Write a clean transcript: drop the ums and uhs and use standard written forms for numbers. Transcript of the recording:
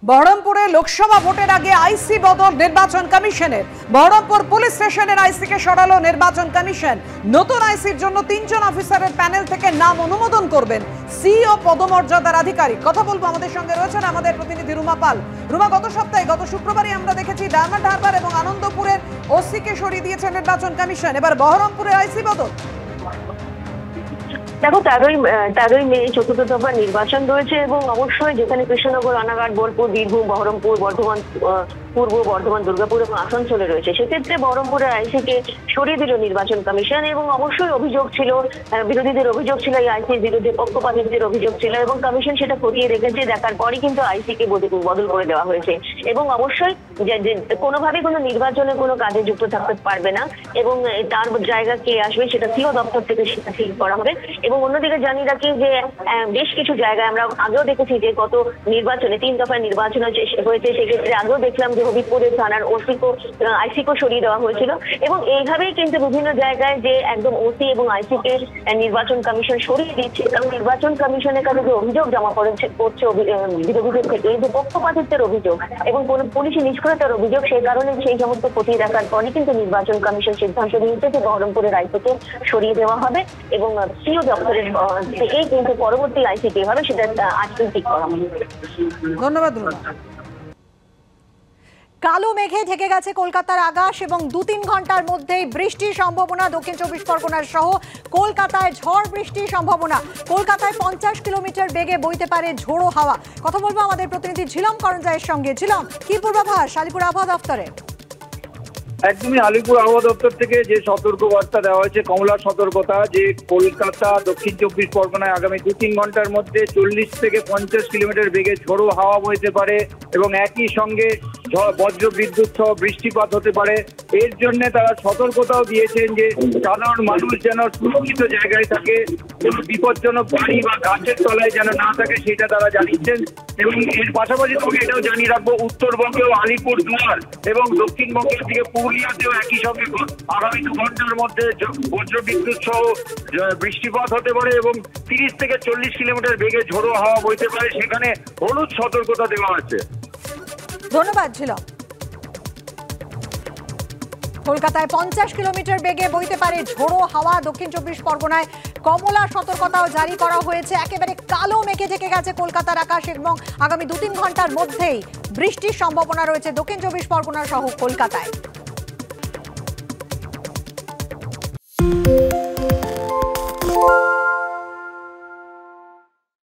বহরমপুরে লোকসভা ভোটের আগে আইসি বদল নির্বাচন কমিশনের। বহরমপুর পুলিশ স্টেশনের আইসিকে সরালো নির্বাচন কমিশন। নতুন আইসির জন্য 3 জন অফিসারের প্যানেল থেকে নাম অনুমোদন করবেন সিও পদমর্যাদার আধিকারিক। কথা বলবো, আমাদের সঙ্গে রয়েছেন আমাদের প্রতিনিধি রুমা পাল। রুমা, গত শুক্রবারই আমরা দেখেছি ডায়মন্ড হারবার এবং আনন্দপুরের ওসিকে সরিয়ে দিয়েছে নির্বাচন কমিশন। এবার বহরমপুরে আইসি বদল। দেখো, 13ই মে চতুর্থ দফার নির্বাচন রয়েছে এবং অবশ্যই যেখানে কৃষ্ণনগর, রানাঘাট, বোলপুর, বীরভূম, বহরমপুর, বর্ধমান, পূর্ব বর্ধমান, দুর্গাপুর এবং আসানসোলে রয়েছে, সেক্ষেত্রে বহরমপুরের আইসিকে সরিয়ে দিল নির্বাচন কমিশন। এবং অবশ্যই অভিযোগ ছিল, বিরোধীদের অভিযোগ ছিল, এই আইসির বিরুদ্ধে পক্ষপাতিত্বের অভিযোগ ছিল এবং কমিশন সেটা খতিয়ে রেখেছে। দেখার পরই কিন্তু আইসিকে বদল করে দেওয়া হয়েছে এবং অবশ্যই যে কোনোভাবে কোনো নির্বাচনে কোনো কাজে যুক্ত থাকতে পারবে না এবং তার জায়গা কে আসবে সেটা সিও দপ্তর থেকে সেটা ঠিক করা হবে। এবং অন্যদিকে জানিয়ে রাখি যে বেশ কিছু জায়গায় আমরা আগেও দেখেছি যে গত নির্বাচনে 3 দফায় নির্বাচন হয়েছে, সেক্ষেত্রে আগেও দেখলাম যে হবিবপুরের থানার আইসিকেও সরিয়ে দেওয়া হয়েছিল এবং এইভাবেই কিন্তু বিভিন্ন জায়গায় যে একদম ওসি এবং আইসিকে নির্বাচন কমিশন সরিয়ে দিচ্ছে। কারণ নির্বাচন কমিশনের কাছে যে অভিযোগ জমা করছে বিরোধীদের থেকে, যে পক্ষপাতিত্বের অভিযোগ এবং কোন পুলিশি নিষ্ক্রিয়তার অভিযোগ, সেই কারণে সেই সমস্ত খতিয়ে দেখার পরই কিন্তু নির্বাচন কমিশন সিদ্ধান্ত নিয়েছে যে বহরমপুরের আইসিকে সরিয়ে দেওয়া হবে এবং সিও দপ্তরের থেকেই কিন্তু পরবর্তী আইসি কে হবে সেটা আজকে ঠিক করা হবে। ধন্যবাদ। কালো মেঘে ঢেকে গেছে কলকাতার আকাশ এবং 2-3 ঘন্টার মধ্যেই বৃষ্টির সম্ভাবনা। দক্ষিণ 24 পরগনার সহ কলকাতায় ঝড় বৃষ্টির সম্ভাবনা। কলকাতায় 50 কিলোমিটার বেগে বইতে পারে ঝোড়ো হাওয়া। কথা বলবো আমাদের প্রতিনিধি ঝিলম করঞ্জায়ের সঙ্গে। ঝিলম, কি পূর্বাভাস আলিপুর আবহাওয়া দপ্তরে? একদমই আলিপুর আবহাওয়া দপ্তর থেকে যে সতর্ক বার্তা দেওয়া হয়েছে, কমলা সতর্কতা, যে কলকাতা, দক্ষিণ 24 পরগনায় আগামী 2-3 ঘন্টার মধ্যে 40 থেকে 50 কিলোমিটার বেগে ঝোড়ো হাওয়া বইতে পারে এবং একই সঙ্গে বজ্র বিদ্যুৎ সহ বৃষ্টিপাত হতে পারে। এর জন্য তারা সতর্কতাও দিয়েছেন যে সাধারণ মানুষ যেন সুরক্ষিত জায়গায় থাকে, কোনো বিপজ্জনক বাড়ি বা গাছের তলায় যেন না থাকে, সেটা তারা জানিয়েছেন। এবং এর পাশাপাশি তোমাকে এটাও জানিয়ে রাখবো, উত্তরবঙ্গেও আলিপুর দুয়ার এবং দক্ষিণবঙ্গের দিকে পুরুলিয়াতেও একই সঙ্গে আগামী 2 ঘন্টার মধ্যে বজ্র বিদ্যুৎ সহ বৃষ্টিপাত হতে পারে এবং 30 থেকে 40 কিলোমিটার বেগে ঝোড়ো হাওয়া বইতে পারে। সেখানে হলুদ সতর্কতা দেওয়া আছে। ধন্যবাদ ঝিলম। কলকাতায় 50 কিলোমিটার বেগে বইতে পারে ঝোড়ো হাওয়া। দক্ষিণ 24 পরগনায় কমলা সতর্কতাও জারি করা হয়েছে। একেবারে কালো মেঘে ঢেকে গেছে কলকাতার আকাশ এবং আগামী 2-3 ঘন্টার মধ্যেই বৃষ্টির সম্ভাবনা রয়েছে দক্ষিণ 24 পরগনা সহ কলকাতায়।